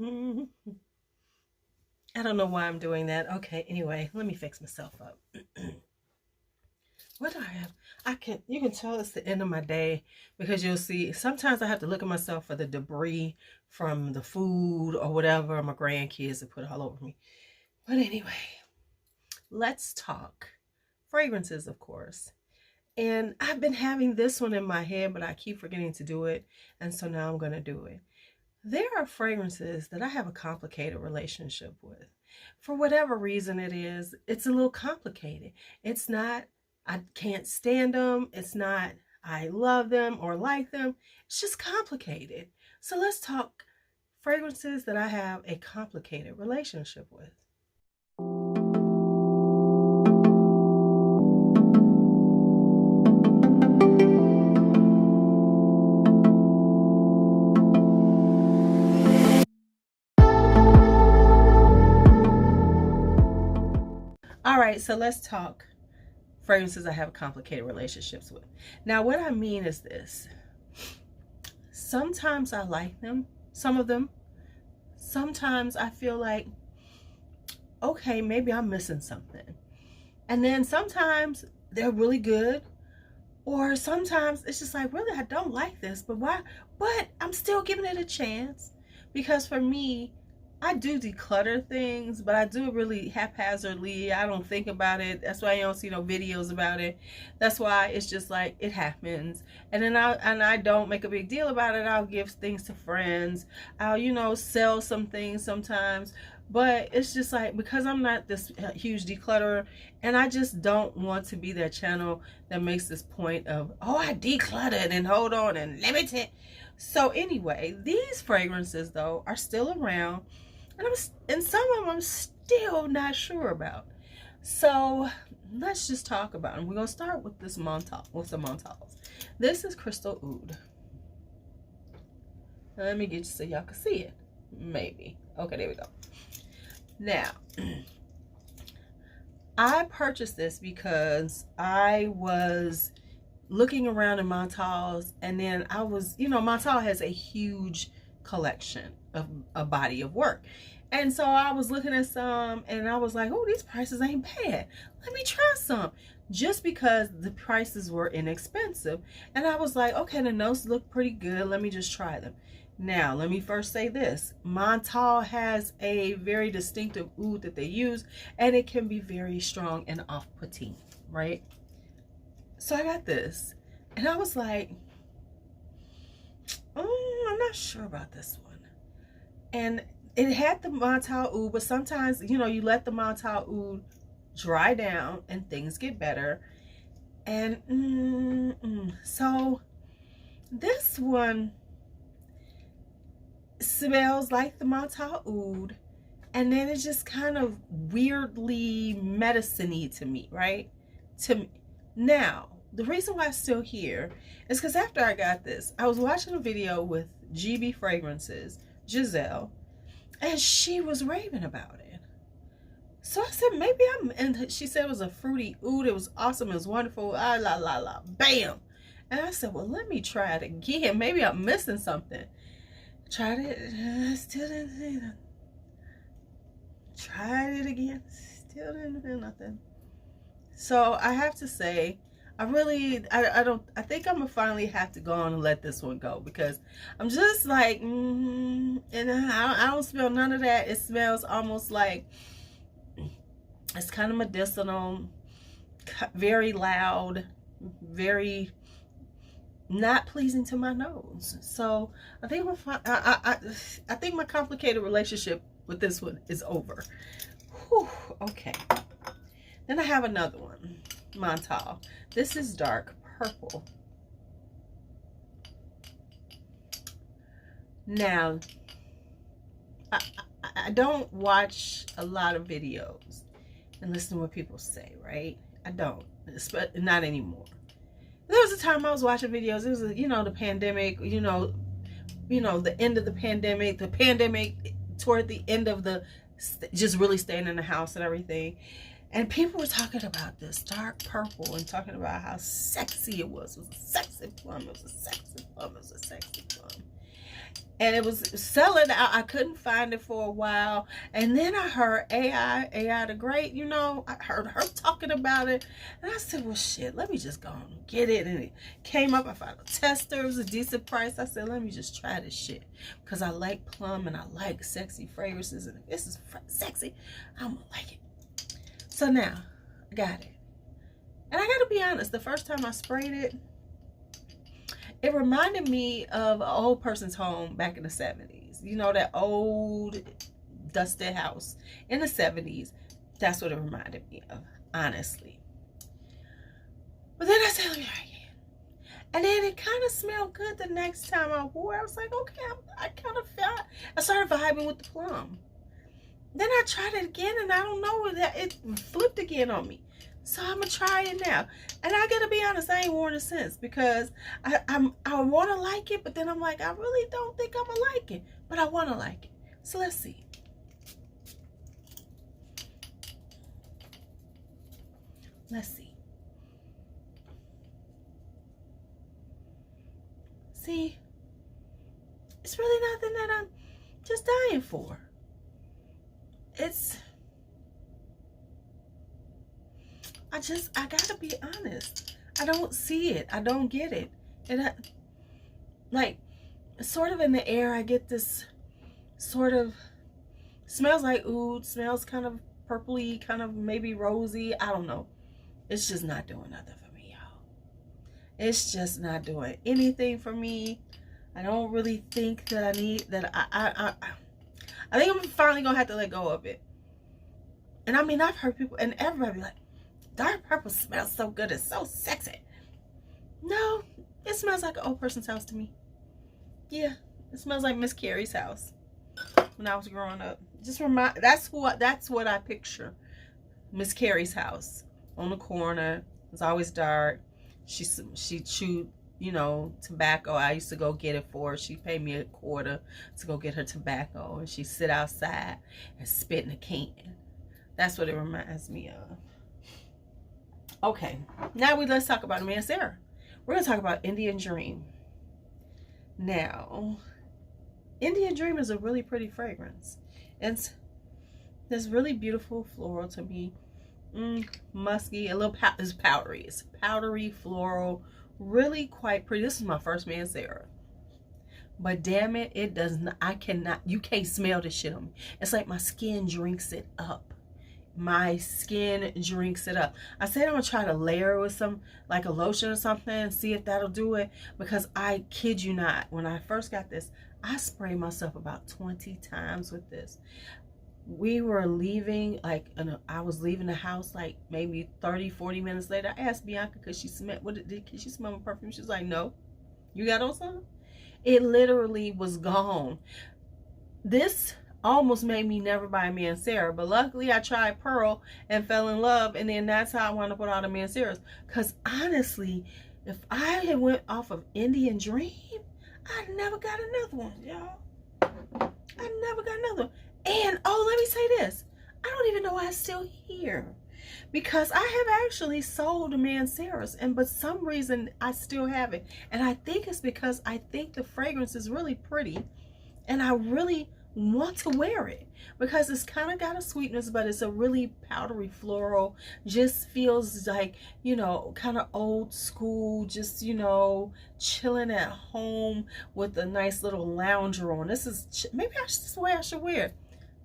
I don't know why I'm doing that. Okay, anyway, let me fix myself up. What do I have? You can tell it's the end of my day because you'll see sometimes I have to look at myself for the debris from the food or whatever my grandkids have put all over me. But anyway, let's talk fragrances, of course. And I've been having this one in my head, but I keep forgetting to do it. And so now I'm going to do it. There are fragrances that I have a complicated relationship with. For whatever reason it is, it's a little complicated. It's not, I can't stand them. It's not, I love them or like them. It's just complicated. So let's talk fragrances that I have a complicated relationship with. All right, so let's talk fragrances I have complicated relationships with. Now, what I mean is this. Sometimes I like them, some of them. Sometimes I feel like, okay, maybe I'm missing something. And then sometimes they're really good. Or sometimes it's just like, really, I don't like this, but why? But I'm still giving it a chance. Because for me, I do declutter things, but I do it really haphazardly. I don't think about it. That's why you don't see no videos about it. That's why it's just like it happens. And then I don't make a big deal about it. I'll give things to friends. I'll, sell some things sometimes. But it's just like, because I'm not this huge declutterer, and I just don't want to be that channel that makes this point of, oh, I decluttered and hold on and limited. So anyway, these fragrances though are still around. And some of them I'm still not sure about. So let's just talk about them. We're going to start with this Montale, with some Montales. This is Crystal Oud. Let me get you so y'all can see it. Maybe. Okay, there we go. Now, I purchased this because I was looking around in Montales, and then I was, Montale has a huge collection of a body of work. And so I was looking at some and I was like, oh, these prices ain't bad. Let me try some. Just because the prices were inexpensive. And I was like, okay, the notes look pretty good. Let me just try them. Now, let me first say this. Montale has a very distinctive oud that they use, and it can be very strong and off-putting, right? So I got this, and I was like, I'm not sure about this one. And it had the Montale oud, but sometimes, you let the Montale oud dry down and things get better. And so this one smells like the Montale oud, and then it's just kind of weirdly medicine-y to me, right? To me. Now, the reason why it's still here is because after I got this, I was watching a video with GB Fragrances, Giselle, and she was raving about it. So I said, maybe and she said it was a fruity oud. It was awesome. It was wonderful. Ah, la, la, la, bam. And I said, well, let me try it again. Maybe I'm missing something. Tried it, still didn't see nothing. Tried it again, still didn't do nothing. So I have to say, I think I'm gonna finally have to go on and let this one go, because I'm just like, and I don't smell none of that. It smells almost like, it's kind of medicinal, very loud, very not pleasing to my nose. So I think I think my complicated relationship with this one is over. Whew, okay. Then I have another one, Montale. This is dark purple. Now, I don't watch a lot of videos and listen to what people say, right? I don't, not anymore. There was a time I was watching videos. It was, the pandemic, the end of the pandemic toward the end of the, just really staying in the house and everything. And people were talking about this dark purple and talking about how sexy it was. It was a sexy plum. It was a sexy plum. It was a sexy plum. And it was selling out. I couldn't find it for a while. And then I heard AI the Great, you know, I heard her talking about it. And I said, well, shit, let me just go and get it. And it came up. I found a tester. It was a decent price. I said, let me just try this shit. Because I like plum and I like sexy fragrances. And if this is sexy, I'm going to like it. So now, I got it. And I got to be honest, the first time I sprayed it, it reminded me of an old person's home back in the 70s. You know, that old dusted house in the 70s. That's what it reminded me of, honestly. But then I said, let me try again. And then it kind of smelled good the next time I wore it. I was like, okay, I kind of felt, I started vibing with the plum. Then I tried it again, and I don't know, that it flipped again on me. So I'm gonna try it now. And I gotta be honest, I ain't worn it since, because I wanna like it, but then I'm like, I really don't think I'm gonna like it, but I wanna like it. So let's see. Let's see. See, it's really nothing that I'm just dying for. I gotta be honest. I don't see it. I don't get it. And like, sort of in the air, I get this sort of, smells like oud, smells kind of purpley, kind of maybe rosy. I don't know. It's just not doing nothing for me, y'all. It's just not doing anything for me. I don't really think that I need that. I think I'm finally gonna have to let go of it. And I mean, I've heard people and everybody be like, dark purple smells so good, it's so sexy. No, it smells like an old person's house to me. Yeah, it smells like Miss Carrie's house when I was growing up. Just that's what I picture. Miss Carrie's house on the corner. It's always dark. She chewed, you know, tobacco. I used to go get it for her. She paid me $0.25 to go get her tobacco, and she'd sit outside and spit in a can. That's what it reminds me of. Okay, now let's talk about Mancera. We're gonna talk about Indian Dream. Now, Indian Dream is a really pretty fragrance. It's this really beautiful floral to me. Musky, a little it's powdery. It's powdery, floral, really quite pretty. This is my first Mancera. But damn it, it does not, you can't smell this shit on me. It's like my skin drinks it up. My skin drinks it up. I said I'm gonna try to layer it with some, like a lotion or something, and see if that'll do it, because I kid you not, when I first got this, I sprayed myself about 20 times with this. We were leaving, like, I was leaving the house like maybe 30-40 minutes later. I asked Bianca, because she smelled, did she smell my perfume? She's like, no. You got on something? It literally was gone. This almost made me never buy a Mancera, but luckily I tried Pearl and fell in love, and then that's how I wound up with all the Manceras. Because honestly, if I had went off of Indian Dream, I never got another one, y'all. I never got another one. And oh, let me say this, I don't even know why it's still here, because I have actually sold Manceras, and but some reason I still have it. And I think it's because I think the fragrance is really pretty, and I really want to wear it, because it's kind of got a sweetness, but it's a really powdery floral, just feels like, you know, kind of old school, just, you know, chilling at home with a nice little lounger on. This is maybe this is the way I should wear it.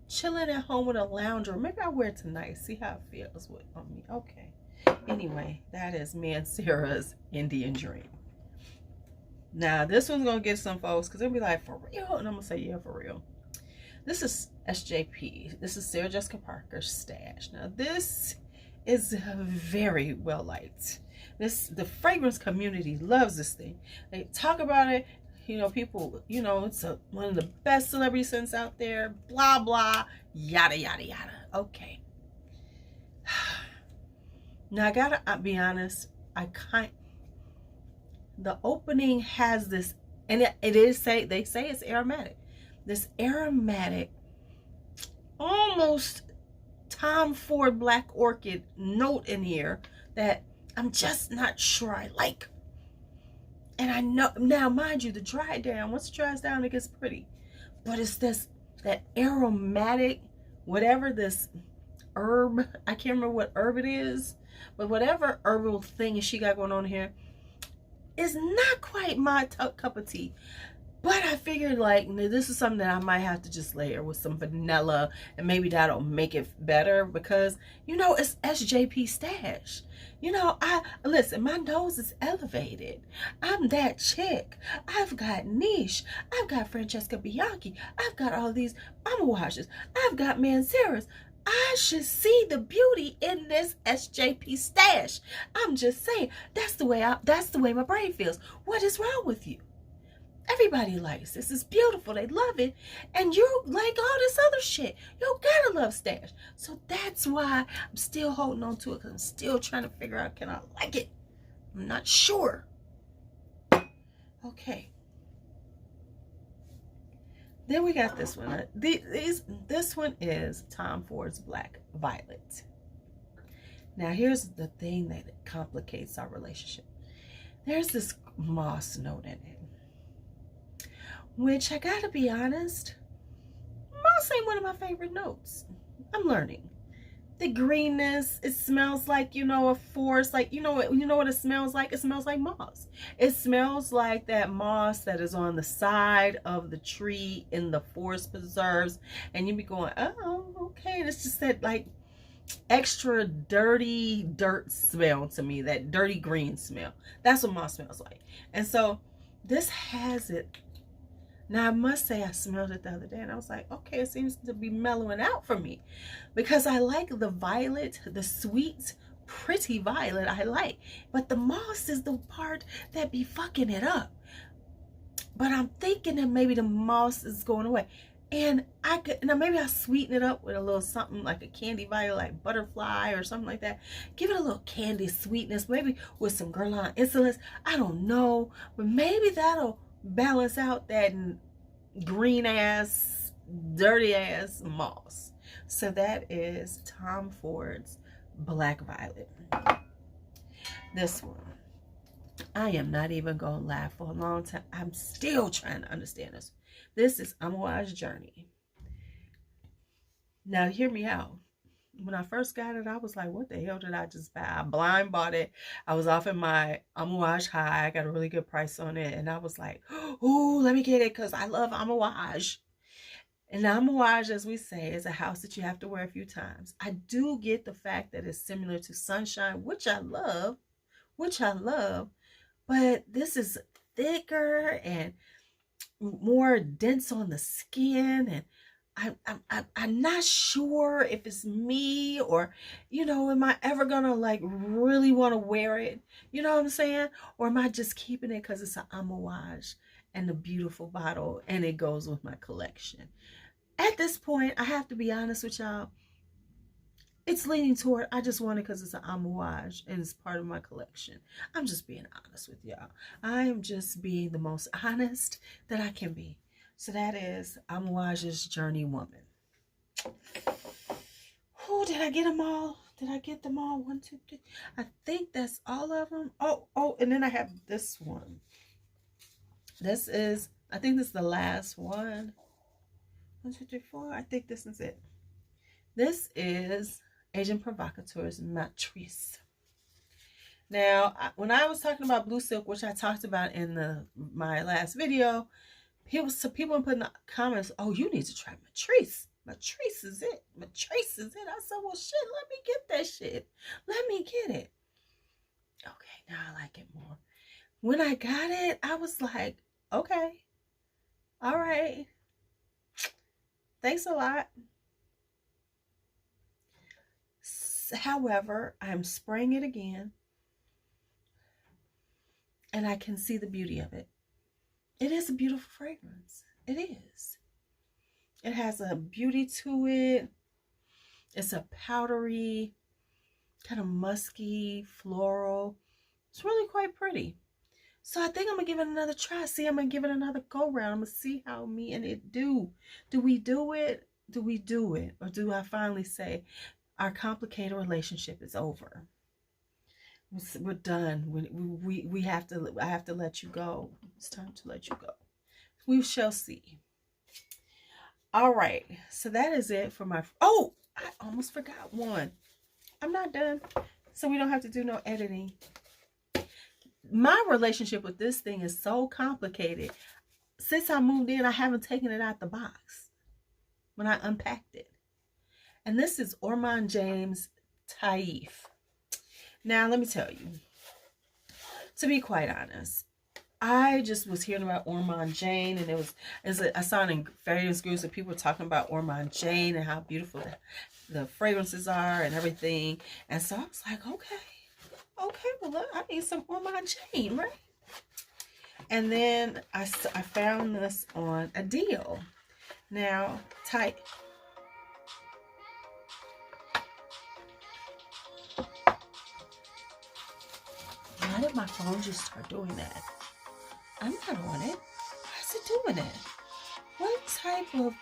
Chilling at home with a lounger. Maybe I'll wear it tonight, see how it feels on me. Okay, anyway, that is Mancera's Indian Dream. Now this one's gonna get some folks, because they'll be like, for real? And I'm gonna say, yeah, for real. This is SJP. This is Sarah Jessica Parker's Stash. Now this is very well liked. The fragrance community loves this thing. They talk about it. You know, people, you know, it's one of the best celebrity scents out there. Blah blah, yada yada yada. Okay. Now I gotta be honest. The opening has this, and they say it's aromatic. This aromatic, almost Tom Ford Black Orchid note in here that I'm just not sure I like. And I know, now mind you, the dry down, once it dries down, it gets pretty. But it's that aromatic, whatever this herb, I can't remember what herb it is, but whatever herbal thing she got going on here is not quite my cup of tea. But I figured, like, this is something that I might have to just layer with some vanilla, and maybe that'll make it better, because, you know, it's SJP Stash. You know, listen, my nose is elevated. I'm that chick. I've got niche. I've got Francesca Bianchi. I've got all these Amouages. I've got Manceras. I should see the beauty in this SJP Stash. I'm just saying, that's the way my brain feels. What is wrong with you? Everybody likes this. It's beautiful. They love it. And you like all this other shit. You gotta love Stash. So that's why I'm still holding on to it, because I'm still trying to figure out, can I like it? I'm not sure. Okay. Then we got this one. This one is Tom Ford's Black Violet. Now here's the thing that complicates our relationship. There's this moss note in it, which I gotta be honest, moss ain't one of my favorite notes. I'm learning. The greenness, it smells like, you know, a forest, like, you know what it smells like? It smells like moss. It smells like that moss that is on the side of the tree in the forest preserves, and you be going, oh, okay. And it's just that, like, extra dirty dirt smell to me, that dirty green smell. That's what moss smells like. And so this has it. Now, I must say, I smelled it the other day, and I was like, okay, it seems to be mellowing out for me, because I like the violet, the sweet, pretty violet I like, but the moss is the part that be fucking it up. But I'm thinking that maybe the moss is going away, and I could, now maybe I'll sweeten it up with a little something like a candy violet, like butterfly or something like that. Give it a little candy sweetness, maybe with some Guerlain insolence. I don't know, but maybe that'll balance out that green ass, dirty ass moss. So that is Tom Ford's Black Violet. This one, I am not even gonna laugh for a long time. I'm still trying to understand this. This is Amouage Journey. Now hear me out. When I first got it, I was like, what the hell did I just buy? I blind bought it. I was off in my Amouage high. I got a really good price on it. And I was like, oh, let me get it, because I love Amouage. And Amouage, as we say, is a house that you have to wear a few times. I do get the fact that it's similar to Sunshine, which I love. But this is thicker and more dense on the skin, and I'm not sure if it's me, or, you know, am I ever gonna like really want to wear it? You know what I'm saying? Or am I just keeping it because it's an Amouage and a beautiful bottle and it goes with my collection? At this point, I have to be honest with y'all. It's leaning toward, I just want it because it's an Amouage and it's part of my collection. I'm just being honest with y'all. I am just being the most honest that I can be. So that is Amouage's Journey Woman. Oh, did I get them all? Did I get them all? 1, 2, 3. I think that's all of them. Oh, and then I have this one. This is, I think this is the last one. 1, 2, 3, 4. I think this is it. This is Agent Provocateur's Matrice. Now, when I was talking about blue silk, which I talked about in my last video, people put in the comments, oh, you need to try Matrice. Matrice is it. Matrice is it. I said, well, shit, let me get that shit. Let me get it. Okay, now I like it more. When I got it, I was like, okay, all right. Thanks a lot. However, I'm spraying it again, and I can see the beauty of it. It is a beautiful fragrance. It is. It has a beauty to it. It's a powdery, kind of musky, floral. It's really quite pretty. So I think I'm going to give it another try. See, I'm going to give it another go round. I'm going to see how me and it do. Do we do it? Do we do it? Or do I finally say our complicated relationship is over? We're done. We have to. I have to let you go. It's time to let you go. We shall see. All right. So that is it for my. Oh, I almost forgot one. I'm not done. So we don't have to do no editing. My relationship with this thing is so complicated. Since I moved in, I haven't taken it out the box when I unpacked it. And this is Ormonde James Taif. Now, let me tell you, to be quite honest, I just was hearing about Ormonde Jayne, and I saw it in various groups of people talking about Ormonde Jayne and how beautiful the fragrances are and everything. And so I was like, okay, well, look, I need some Ormonde Jayne, right? And then I found this on a deal. Now, Taif. Why did my phone just start doing that? I'm not on it. Why is it doing that? What type of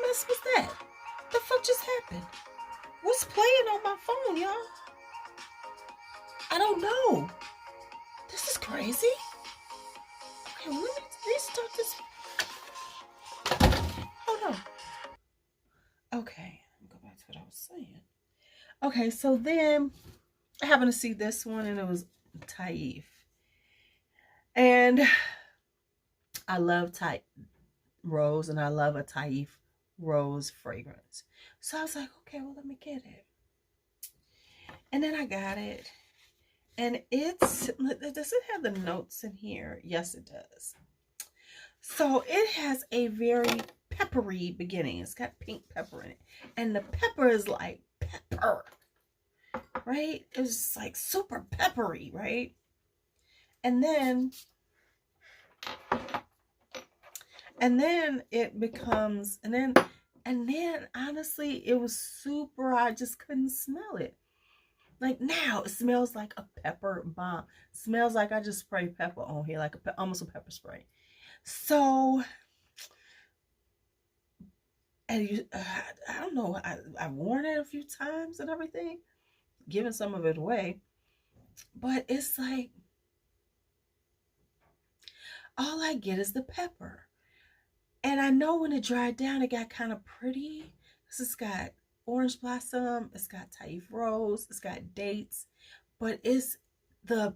mess was that? The fuck just happened? What's playing on my phone, y'all? I don't know. This is crazy. Okay, well, let me restart this. Hold on. Okay, let me go back to what I was saying. Okay, so then I happened to see this one, and it was Taif. And I love Taif Rose, and I love a Taif Rose fragrance. So I was like, okay, well, let me get it. And then I got it. And does it have the notes in here? Yes, it does. So it has a very peppery beginning. It's got pink pepper in it. And the pepper is like pepper, right? It's like super peppery, right? And then it becomes, and then honestly, it was super, I just couldn't smell it. Like now, it smells like a pepper bomb. It smells like I just sprayed pepper on here, like almost a pepper spray. So, and I don't know, I've worn it a few times and everything, giving some of it away. But it's like, all I get is the pepper. And I know when it dried down, it got kind of pretty. It's got orange blossom, it's got Taif Rose, it's got dates, but it's the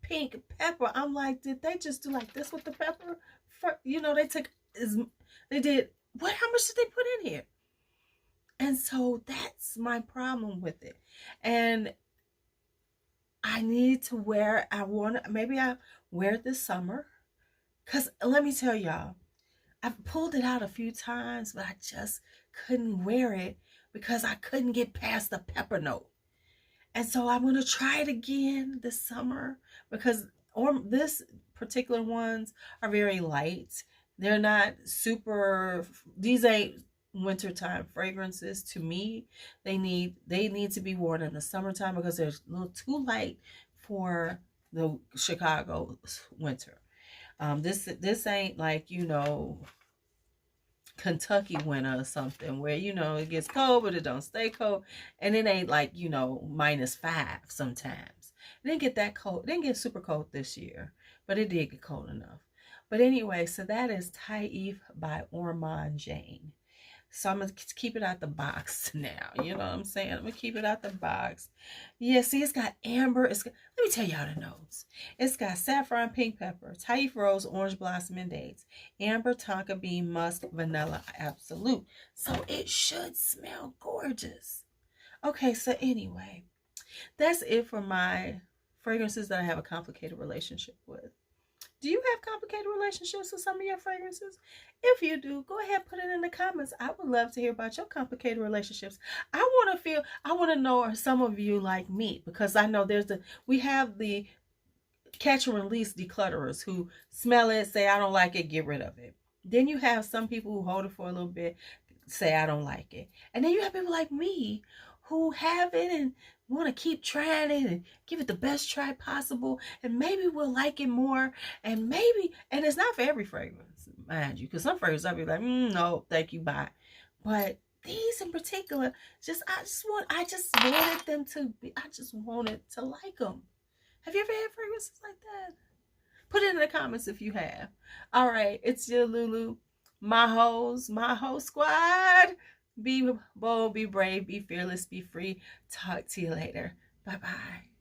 pink pepper. I'm like, did they just do like this with the pepper? They did, what, how much did they put in here? And so that's my problem with it. And I need to wear, maybe I wear it this summer. Because let me tell y'all, I've pulled it out a few times, but I just couldn't wear it because I couldn't get past the pepper note. And so I'm going to try it again this summer because this particular ones are very light. They're not super, these ain't wintertime fragrances to me. They need to be worn in the summertime because they're a little too light for the Chicago winter. This ain't like, Kentucky winter or something where, it gets cold, but it don't stay cold. And it ain't like, -5 sometimes. It didn't get that cold. It didn't get super cold this year, but it did get cold enough. But anyway, so that is Taif by Ormonde Jayne. So I'm going to keep it out the box now. You know what I'm saying? I'm going to keep it out the box. Yeah, see, it's got amber. Let me tell y'all the notes. It's got saffron, pink pepper, Taif Rose, orange blossom, and dates, amber, tonka bean, musk, vanilla, absolute. So it should smell gorgeous. Okay, so anyway, that's it for my fragrances that I have a complicated relationship with. Do you have complicated relationships with some of your fragrances? If you do, go ahead and put it in the comments. I would love to hear about your complicated relationships. I want to know, are some of you like me? Because I know we have the catch and release declutterers who smell it, say, I don't like it, get rid of it. Then you have some people who hold it for a little bit, say, I don't like it. And then you have people like me who have it and want to keep trying it and give it the best try possible, and maybe we'll like it more, and it's not for every fragrance, mind you, because some fragrances I'll be like, no, thank you, bye. But these in particular, I just wanted them to be, I just wanted to like them. Have you ever had fragrances like that? Put it in the comments if you have. All right, it's your Lulu. My whole squad. Be bold, be brave, be fearless, be free. Talk to you later. Bye-bye.